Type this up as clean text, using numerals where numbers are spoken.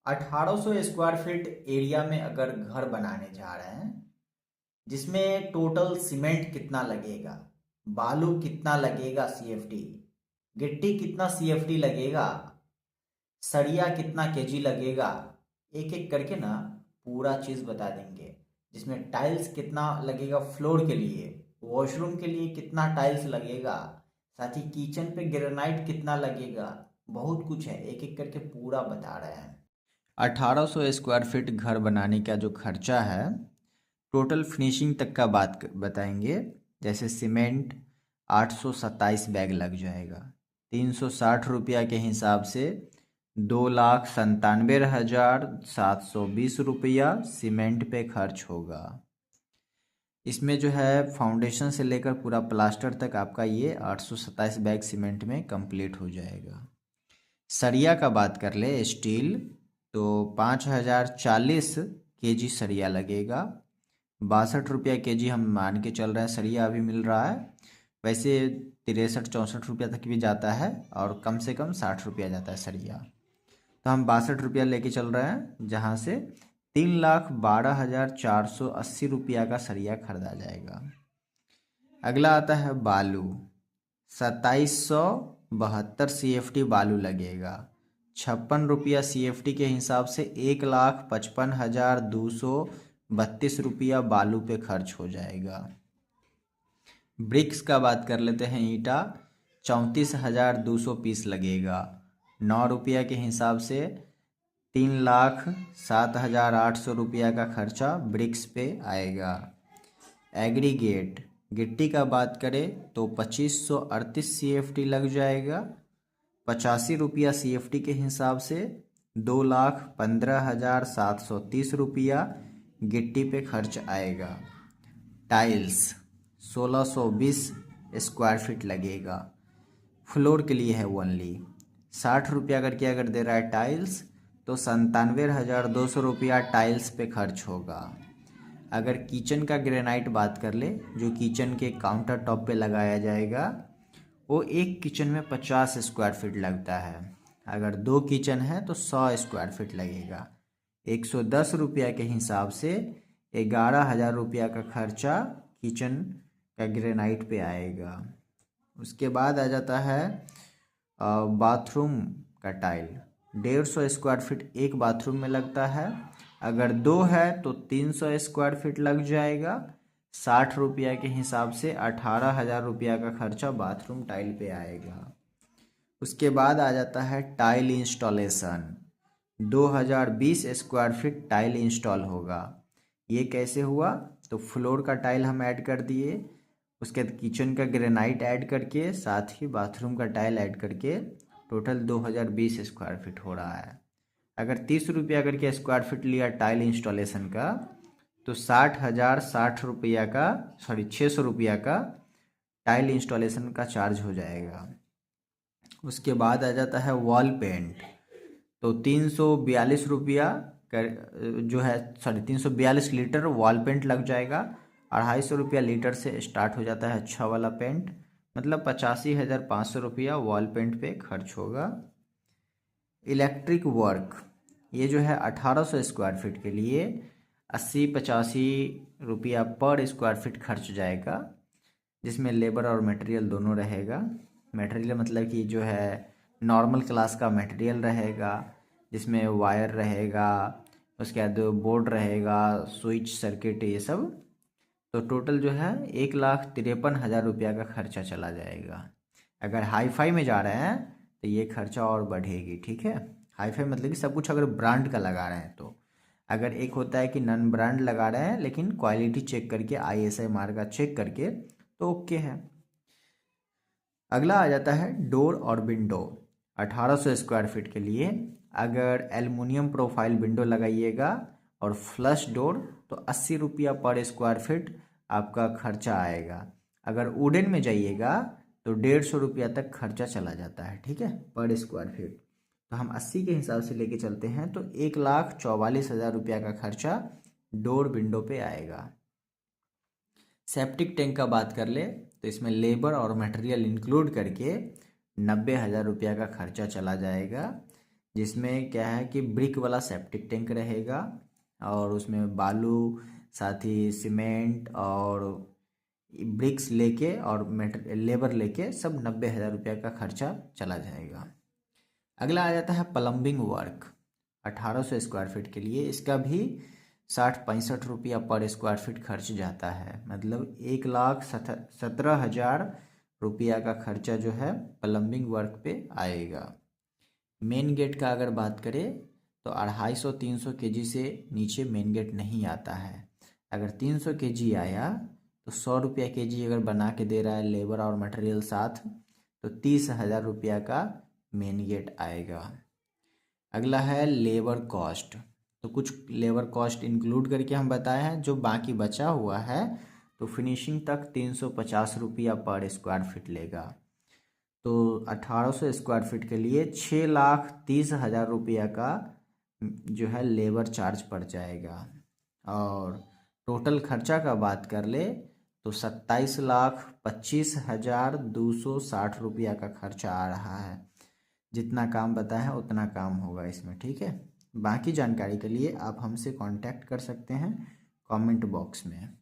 1800 square feet area में अगर घर बनाने जा रहे हैं, जिसमें टोटल सीमेंट कितना लगेगा, बालू कितना लगेगा सीएफटी, गिट्टी कितना सीएफटी लगेगा, सरिया कितना केजी लगेगा, एक एक करके ना पूरा चीज़ बता देंगे। जिसमें टाइल्स कितना लगेगा फ्लोर के लिए, वॉशरूम के लिए कितना टाइल्स लगेगा, साथ ही किचन पे ग्रेनाइट कितना लगेगा। बहुत कुछ है, एक एक करके पूरा बता रहे हैं। 1800 स्क्वायर फीट घर बनाने का जो खर्चा है, टोटल फिनिशिंग तक का बात बताएंगे। जैसे सीमेंट 827 बैग लग जाएगा, 360 रुपया के हिसाब से 2,97,720 सीमेंट पे खर्च होगा। इसमें जो है फाउंडेशन से लेकर पूरा प्लास्टर तक आपका ये 827 बैग सीमेंट में कंप्लीट हो जाएगा। सरिया का बात कर ले, स्टील तो 5,040 केजी सरिया लगेगा। 62 रुपया केजी हम मान के चल रहे हैं, सरिया अभी मिल रहा है। वैसे 63-64 रुपया तक भी जाता है और कम से कम 60 रुपया जाता है सरिया। तो हम 62 रुपया लेके चल रहे हैं, जहाँ से 3,12,480 रुपया का सरिया खरीदा जाएगा। अगला आता है बालू, 2772 सीएफटी बालू लगेगा। 56 रुपया सीएफटी के हिसाब से 1,55,232 रुपया बालू पे खर्च हो जाएगा। ब्रिक्स का बात कर लेते हैं, ईंटा 34,200 पीस लगेगा। 9 रुपया के हिसाब से 3,07,800 रुपया का खर्चा ब्रिक्स पे आएगा। एग्रीगेट गिट्टी का बात करें तो 2538 सीएफटी लग जाएगा। 85 रुपया सीएफटी के हिसाब से 2,15,730 रुपया गिट्टी पे खर्च आएगा। टाइल्स 1620 स्क्वायर फीट लगेगा, फ्लोर के लिए है ओनली। 60 रुपया करके अगर दे रहा है टाइल्स, तो 97,200 रुपया टाइल्स पे खर्च होगा। अगर किचन का ग्रेनाइट बात कर ले, जो किचन के काउंटर टॉप पे लगाया जाएगा, वो एक किचन में 50 स्क्वायर फीट लगता है। अगर 2 किचन है तो 100 स्क्वायर फीट लगेगा। 110 रुपया के हिसाब से 11,000 रुपया का खर्चा किचन का ग्रेनाइट पे आएगा। उसके बाद आ जाता है बाथरूम का टाइल। 150 स्क्वायर फीट एक बाथरूम में लगता है। अगर 2 है तो 300 स्क्वायर फीट लग जाएगा। 60 रुपया के हिसाब से 18,000 रुपया का खर्चा बाथरूम टाइल पे आएगा। उसके बाद आ जाता है tile installation. 2020 square feet tile install होगा। ये कैसे हुआ? तो फ्लोर का टाइल हम ऐड कर दिए, उसके बाद किचन का ग्रेनाइट ऐड करके, साथ ही बाथरूम का टाइल ऐड करके टोटल 2020 स्क्वायर फीट हो रहा है। अगर 30 रुपया करके स्क्वायर फीट लिया टाइल इंस्टॉलेशन का, तो 60,060 रुपया का 600 रुपया का टाइल इंस्टॉलेशन का चार्ज हो जाएगा। उसके बाद आ जाता है वॉल पेंट। तो 342 रुपया कर जो है 342 लीटर वॉल पेंट लग जाएगा। 250 रुपया लीटर से स्टार्ट हो जाता है अच्छा वाला पेंट, मतलब 85,500 रुपया वॉल पेंट पे खर्च होगा। इलेक्ट्रिक वर्क, ये जो है 1800 स्क्वायर फीट के लिए 80-85 रुपया पर स्क्वायर फीट खर्च जाएगा, जिसमें लेबर और मटेरियल दोनों रहेगा। मटेरियल मतलब कि जो है नॉर्मल क्लास का मटेरियल रहेगा, जिसमें वायर रहेगा, उसके बाद बोर्ड रहेगा, स्विच सर्किट, ये सब। तो टोटल जो है 1,53,000 रुपया का खर्चा चला जाएगा। अगर हाई फाई में जा रहे हैं तो ये खर्चा और बढ़ेगी, ठीक है। हाई फाई मतलब कि सब कुछ अगर ब्रांड का लगा रहे हैं तो। अगर एक होता है कि नॉन ब्रांड लगा रहे हैं लेकिन क्वालिटी चेक करके, ISI मार्का चेक करके, तो ओके है। अगला आ जाता है डोर और विंडो। 1800 स्क्वायर फीट के लिए अगर एल्युमिनियम प्रोफाइल विंडो लगाइएगा और फ्लश डोर, तो 80 रुपया पर स्क्वायर फीट आपका खर्चा आएगा। अगर वुडन में जाइएगा तो 150 रुपया तक खर्चा चला जाता है, ठीक है, पर स्क्वायर फीट। तो हम 80 के हिसाब से लेके चलते हैं, तो 1,44,000 रुपया का खर्चा डोर विंडो पे आएगा। सेप्टिक टैंक का बात कर ले तो इसमें लेबर और मटेरियल इंक्लूड करके 90,000 रुपया का खर्चा चला जाएगा, जिसमें क्या है कि ब्रिक वाला सेप्टिक टैंक रहेगा और उसमें बालू, साथ ही सीमेंट और ब्रिक्स लेके और लेबर लेके सब 90,000 रुपया का खर्चा चला जाएगा। अगला आ जाता है प्लम्बिंग वर्क 1800 स्क्वायर फीट के लिए। इसका भी 60-65 रुपया पर स्क्वायर फीट खर्च जाता है, मतलब 1,17,000 रुपया का खर्चा जो है प्लम्बिंग वर्क पे आएगा। मेन गेट का अगर बात करें तो 250-300 kg से नीचे मेन गेट नहीं आता है। अगर 300 kg आया तो 100 रुपया kg अगर बना के दे रहा है लेबर और मटेरियल साथ, तो 30,000 रुपया का मेन गेट आएगा। अगला है लेबर कॉस्ट। तो कुछ लेबर कॉस्ट इंक्लूड करके हम बताए हैं, जो बाकी बचा हुआ है तो फिनिशिंग तक 350 रुपया पर स्क्वायर फीट लेगा। तो 1800 स्क्वायर फीट के लिए 6,30,000 रुपया का जो है लेबर चार्ज पड़ जाएगा। और टोटल खर्चा का बात कर ले तो 27,25,260 रुपया का खर्चा आ रहा है। जितना काम बताया है उतना काम होगा इसमें, ठीक है। बाकी जानकारी के लिए आप हमसे कांटेक्ट कर सकते हैं कमेंट बॉक्स में।